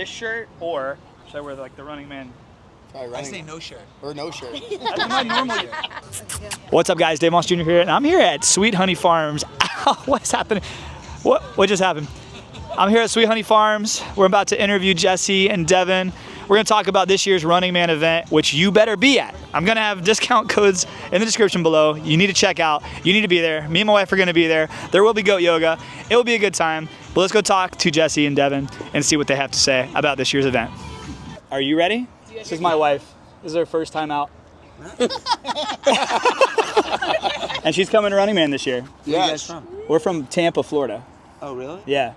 this shirt, or should I wear like the Running Man? I say no shirt. Or no shirt. That's my normal. What's up, guys? Dave Moss Jr. here, and I'm here at Sweet Honey Farms. What's happening? What just happened? I'm here at Sweet Honey Farms. We're about to interview Jesse and Devon. We're gonna talk about this year's Running Man event, which you better be at. I'm gonna have discount codes in the description below. You need to check out. You need to be there. Me and my wife are gonna be there. There will be goat yoga. It will be a good time. But let's go talk to Jesse and Devon and see what they have to say about this year's event. Are you ready? This is my wife. This is her first time out. And she's coming to Running Man this year. Where are you guys from? We're from Tampa, Florida. Oh, really? Yeah.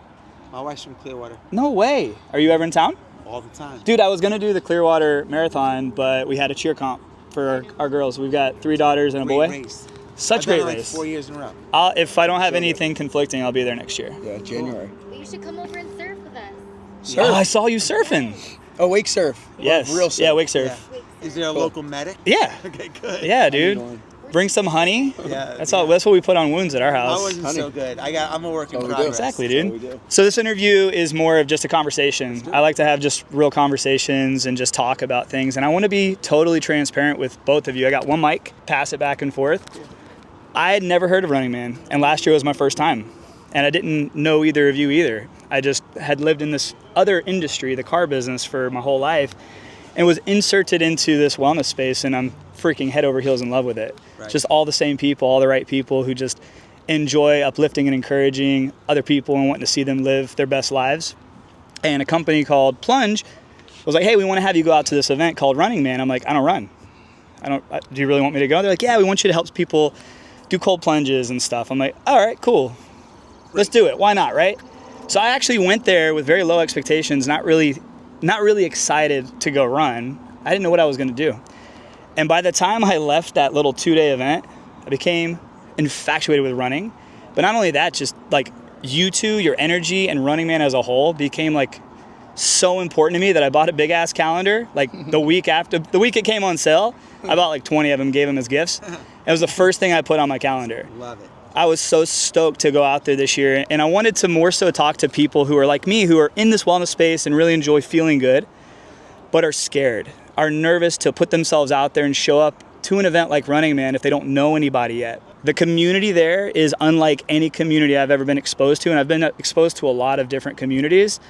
My wife's from Clearwater. No way. Are you ever in town? All the time. Dude, I was gonna do the Clearwater Marathon, but we had a cheer comp for our girls. We've got 3 daughters and a boy. Great race. Such I've great done it race. like 4 years in a row. If I don't have anything conflicting, I'll be there next year. Yeah, January. Well, you should come over and surf with us. Surf? Oh, I saw you surfing. Oh, wake surf. Yes. Real surf. Yeah, wake surf. Yeah. Is there a local medic? Yeah. Okay, good. Yeah, dude. Bring some honey. Yeah. That's all. That's what we put on wounds at our house. I wasn't so good. I'm a work in That's what we do. progress. Exactly, That's dude. what we do. So this interview is more of just a conversation. I like to have just real conversations and just talk about things. And I want to be totally transparent with both of you. I got one mic, pass it back and forth. I had never heard of Running Man, and last year was my first time. And I didn't know either of you either. I just had lived in this other industry, the car business, for my whole life, and was inserted into this wellness space, and I'm freaking head over heels in love with it. Right. Just all the same people, all the right people who just enjoy uplifting and encouraging other people and wanting to see them live their best lives. And a company called Plunge was like, hey, we want to have you go out to this event called Running Man. I'm like, I don't run. Do you really want me to go? They're like, yeah, we want you to help people do cold plunges and stuff. I'm like, all right, cool. Let's do it. Why not, right? So I actually went there with very low expectations, not really excited to go run. I didn't know what I was going to do. And by the time I left that little 2-day event, I became infatuated with running. But not only that, just like you two, your energy, and Running Man as a whole became like so important to me that I bought a big ass calendar. Like the week it came on sale, I bought like 20 of them, gave them as gifts. It was the first thing I put on my calendar. Love it. I was so stoked to go out there this year, and I wanted to more so talk to people who are like me, who are in this wellness space and really enjoy feeling good, but are scared, are nervous to put themselves out there and show up to an event like Running Man if they don't know anybody yet. The community there is unlike any community I've ever been exposed to, and I've been exposed to a lot of different communities,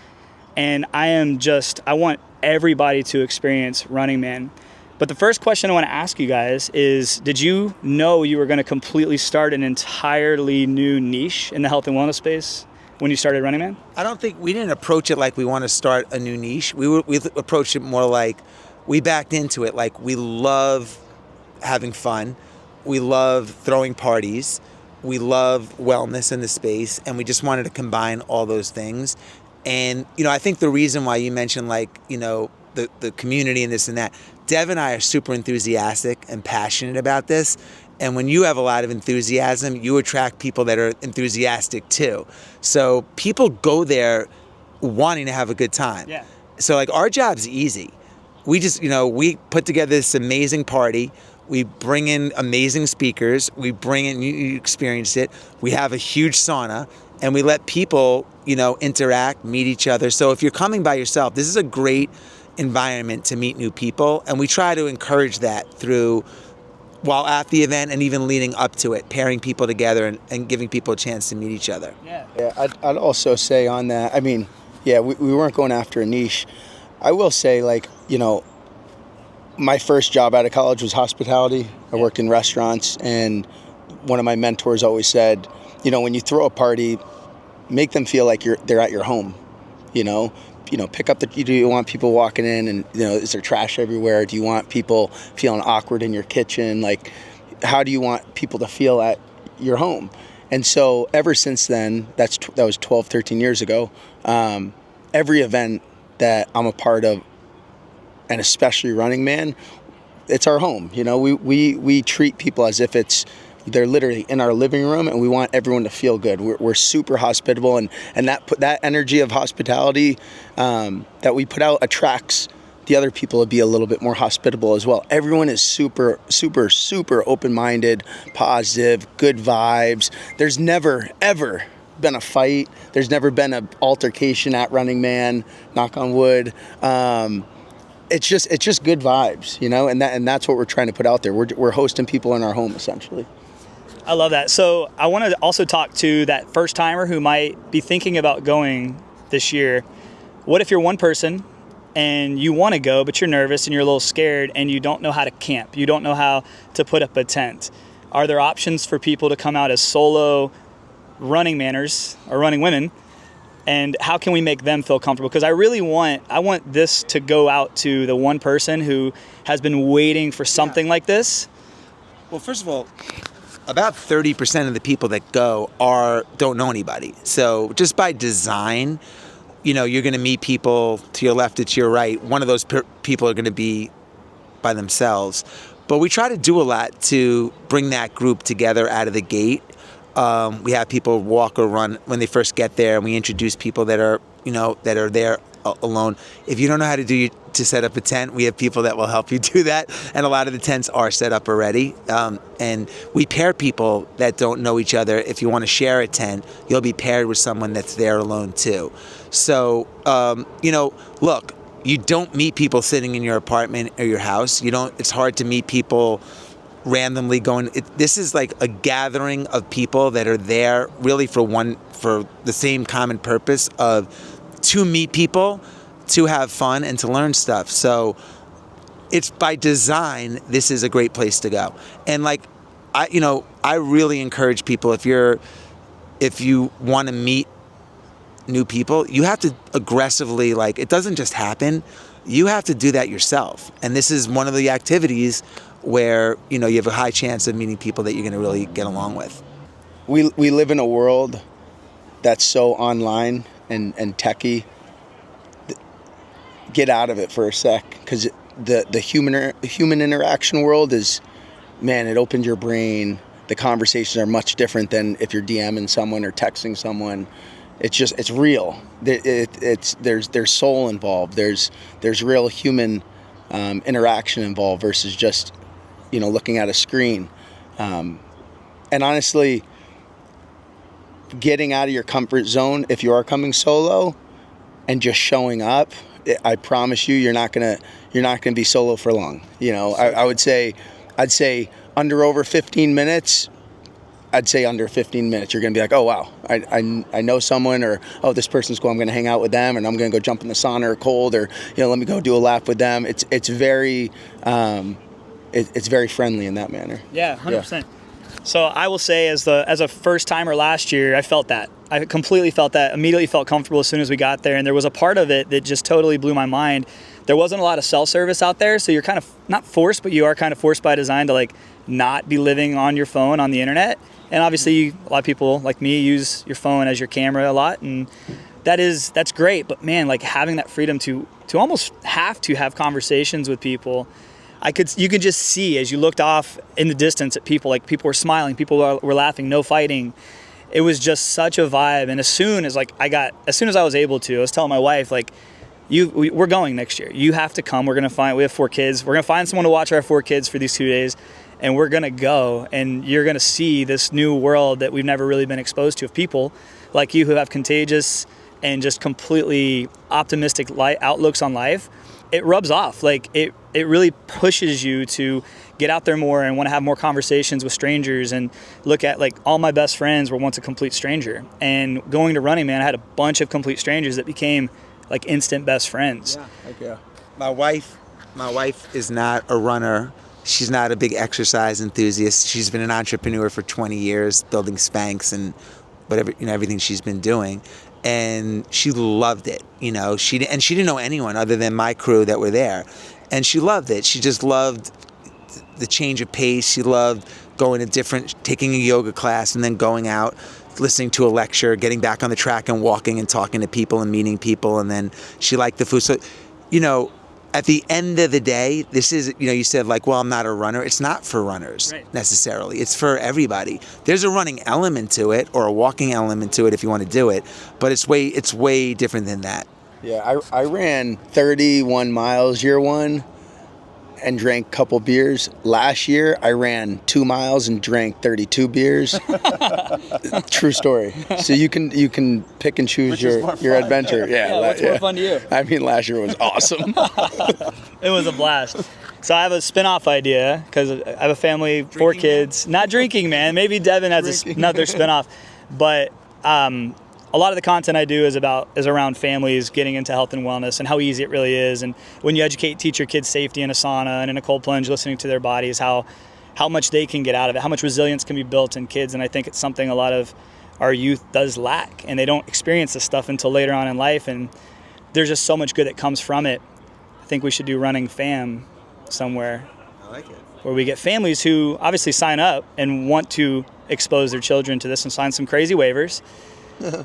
and I want everybody to experience Running Man. But the first question I want to ask you guys is, did you know you were going to completely start an entirely new niche in the health and wellness space when you started Running Man? I don't think we didn't approach it like we want to start a new niche. We approached it more like we backed into it. Like we love having fun. We love throwing parties. We love wellness in the space. And we just wanted to combine all those things. And, I think the reason why you mentioned the community and this and that, Dev and I are super enthusiastic and passionate about this. And when you have a lot of enthusiasm, you attract people that are enthusiastic too. So people go there wanting to have a good time. Yeah. So our job's easy. We just, we put together this amazing party. We bring in amazing speakers. We bring in, you experience it. We have a huge sauna and we let people, interact, meet each other. So if you're coming by yourself, this is a great environment to meet new people, and we try to encourage that while at the event and even leading up to it, pairing people together and giving people a chance to meet each other. Yeah, I'd also say on that, we weren't going after a niche. I will say, my first job out of college was hospitality. I worked in restaurants, and one of my mentors always said, when you throw a party, make them feel like they're at your home, pick up do you want people walking in and, is there trash everywhere? Do you want people feeling awkward in your kitchen? Like, how do you want people to feel at your home? And so ever since then, that was 12, 13 years ago, every event that I'm a part of, and especially Running Man, it's our home. We treat people as if they're literally in our living room, and we want everyone to feel good. We're super hospitable, and that energy of hospitality that we put out attracts the other people to be a little bit more hospitable as well. Everyone is super, super, super open-minded, positive, good vibes. There's never, ever been a fight. There's never been an altercation at Running Man, knock on wood. It's just good vibes, you know, and that's what we're trying to put out there. We're hosting people in our home, essentially. I love that. So I want to also talk to that first timer who might be thinking about going this year. What if you're one person and you want to go, but you're nervous and you're a little scared and you don't know how to camp? You don't know how to put up a tent. Are there options for people to come out as solo running manners or running women? And how can we make them feel comfortable? Because I want this to go out to the one person who has been waiting for something like this. Well, first of all, about 30% of the people that go don't know anybody. So just by design, you know, you're going to meet people to your left and to your right. One of those people are going to be by themselves. But we try to do a lot to bring that group together out of the gate. We have people walk or run when they first get there, and we introduce people that are there alone. If you don't know how to set up a tent, we have people that will help you do that, and a lot of the tents are set up already. And we pair people that don't know each other. If you want to share a tent, you'll be paired with someone that's there alone too. So, look, you don't meet people sitting in your apartment or your house. It's hard to meet people randomly going. This is like a gathering of people that are there really for the same common purpose of to meet people, to have fun, and to learn stuff. So it's by design, this is a great place to go. And I really encourage people, if you want to meet new people, you have to aggressively, it doesn't just happen. You have to do that yourself. And this is one of the activities where, you have a high chance of meeting people that you're going to really get along with. We live in a world that's so online and techie. Get out of it for a sec, because the human interaction world is, man, it opens your brain. The conversations are much different than if you're DMing someone or texting someone. It's real. There's soul involved. There's real human interaction involved versus just looking at a screen. And honestly, getting out of your comfort zone, if you are coming solo, and just showing up, I promise you're not gonna be solo for long. I'd say over 15 minutes. I'd say under 15 minutes, you're going to be like, oh, wow, I know someone, or, oh, this person's cool, I'm going to hang out with them, and I'm going to go jump in the sauna or cold, or, let me go do a lap with them. It's very friendly in that manner. Yeah, 100%. Yeah. So I will say, as a first timer last year, I felt that. I completely felt that, immediately felt comfortable as soon as we got there. And there was a part of it that just totally blew my mind. There wasn't a lot of self-service out there. So you're kind of not forced, but you are kind of forced by design to not be living on your phone on the internet. And obviously a lot of people like me use your phone as your camera a lot. And that's great. But man, having that freedom to almost have to have conversations with people. You could just see as you looked off in the distance at people, people were smiling, people were laughing, no fighting. It was just such a vibe. And as soon as I was able to, I was telling my wife, we're going next year. You have to come. We have 4 kids. We're going to find someone to watch our 4 kids for these 2 days. And we're going to go, and you're going to see this new world that we've never really been exposed to, of people like you who have contagious and just completely optimistic outlooks on life. It rubs off. It really pushes you to get out there more and want to have more conversations with strangers, and look at all my best friends were once a complete stranger. And going to Running Man, I had a bunch of complete strangers that became instant best friends. Yeah. My wife is not a runner. She's not a big exercise enthusiast. She's been an entrepreneur for 20 years, building Spanx and whatever, everything she's been doing. And she loved it. She didn't know anyone other than my crew that were there. And she loved it. She just loved the change of pace. She loved taking a yoga class and then going out, listening to a lecture, getting back on the track and walking and talking to people and meeting people. And then she liked the food. So, at the end of the day, this is, you said well, I'm not a runner. It's not for runners necessarily. It's for everybody. There's a running element to it, or a walking element to it if you want to do it, but it's way different than that. Yeah, I ran 31 miles year one. and drank a couple beers. Last year, I ran 2 miles and drank 32 beers. True story. So you can pick and choose your adventure. Yeah, what's more fun to you? I mean, last year was awesome. It was a blast. So I have a spinoff idea because I have a family, 4 kids. Not drinking, man. Maybe Devon has another spinoff. But a lot of the content I do is around families getting into health and wellness and how easy it really is. And when you teach your kids safety in a sauna and in a cold plunge, listening to their bodies, how much they can get out of it, how much resilience can be built in kids. And I think it's something a lot of our youth does lack, and they don't experience this stuff until later on in life. And there's just so much good that comes from it. I think we should do Running Fam somewhere. I like it. Where we get families who obviously sign up and want to expose their children to this and sign some crazy waivers,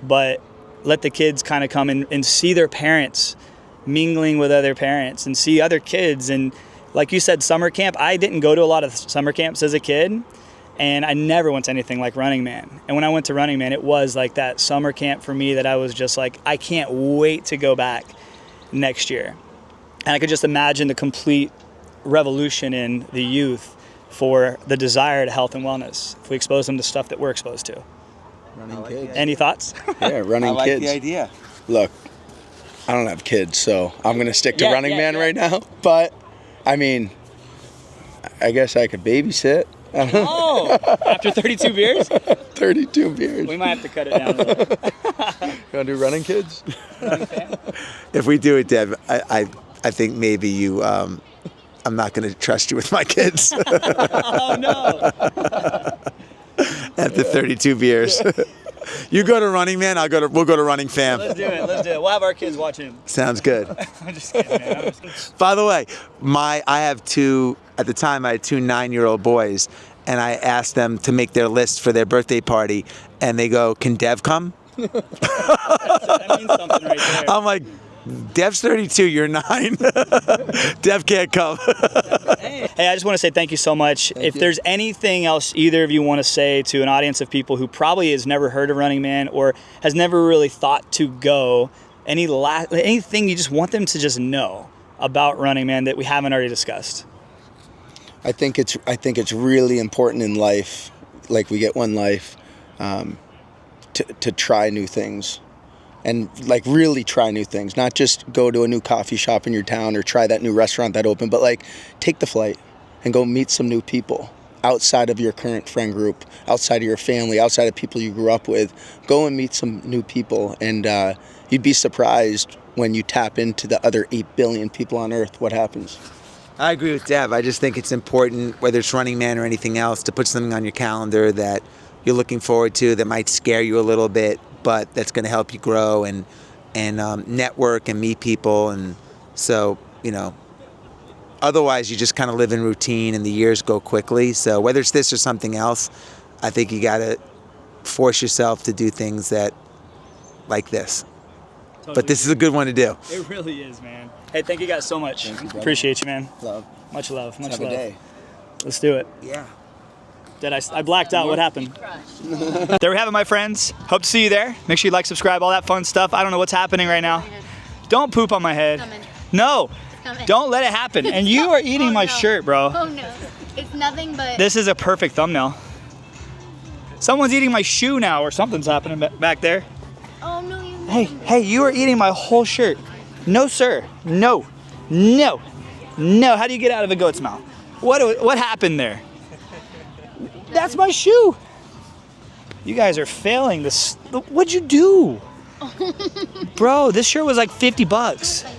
but let the kids kind of come and see their parents mingling with other parents and see other kids. And like you said, summer camp, I didn't go to a lot of summer camps as a kid, and I never went to anything like Running Man. And when I went to Running Man, it was like that summer camp for me that I was just like, I can't wait to go back next year. And I could just imagine the complete revolution in the youth for the desire to health and wellness if we expose them to stuff that we're exposed to. Running kids. Any thoughts? Yeah, running I like kids. the idea. Look, I don't have kids, so I'm going to stick to Running Man yeah. right now. But, I mean, I guess I could babysit. Oh, after 32 beers? 32 beers. We might have to cut it down a little. You want to do running kids? If we do it, Dev, I think maybe you. I'm not going to trust you with my kids. Oh no! After 32 beers, you go to Running Man. We'll go to Running Fam. Let's do it. We'll have our kids watching. Sounds good. I'm just kidding, man. By the way, I have 2. At the time, I had 2 9-year-old boys, and I asked them to make their list for their birthday party, and they go, "Can Dev come?" That means something right there. I'm like, Dev's 32, you're 9. Dev can't come. Hey, I just want to say thank you so much. If there's anything else either of you want to say to an audience of people who probably has never heard of Running Man or has never really thought to go, anything you just want them to just know about Running Man that we haven't already discussed? I think it's really important in life, like we get one life, to try new things. And like really try new things, not just go to a new coffee shop in your town or try that new restaurant that opened, but like take the flight and go meet some new people outside of your current friend group, outside of your family, outside of people you grew up with. Go and meet some new people, and you'd be surprised when you tap into the other 8 billion people on Earth, what happens. I agree with Dev. I just think it's important, whether it's Running Man or anything else, to put something on your calendar that you're looking forward to that might scare you a little bit, but that's going to help you grow and network and meet people. And so, otherwise you just kind of live in routine and the years go quickly. So whether it's this or something else, I think you got to force yourself to do things that like this. Totally. But this is a good one to do. It really is, man. Hey, thank you guys so much. Thank you, appreciate you, man. Love. Much love. Much Have love. a day. Let's do it. Yeah. I blacked out. What happened? There we have it, my friends. Hope to see you there. Make sure you like, subscribe, all that fun stuff. I don't know what's happening right now. Don't poop on my head. No. Don't let it happen. And you are eating my shirt, bro. Oh no. It's nothing but... This is a perfect thumbnail. Someone's eating my shoe now, or something's happening back there. Oh no, you... Hey, you are eating my whole shirt. No, sir. No. How do you get out of a goat's mouth? What happened there? That's my shoe. You guys are failing this. What'd you do? Bro, this shirt was like $50.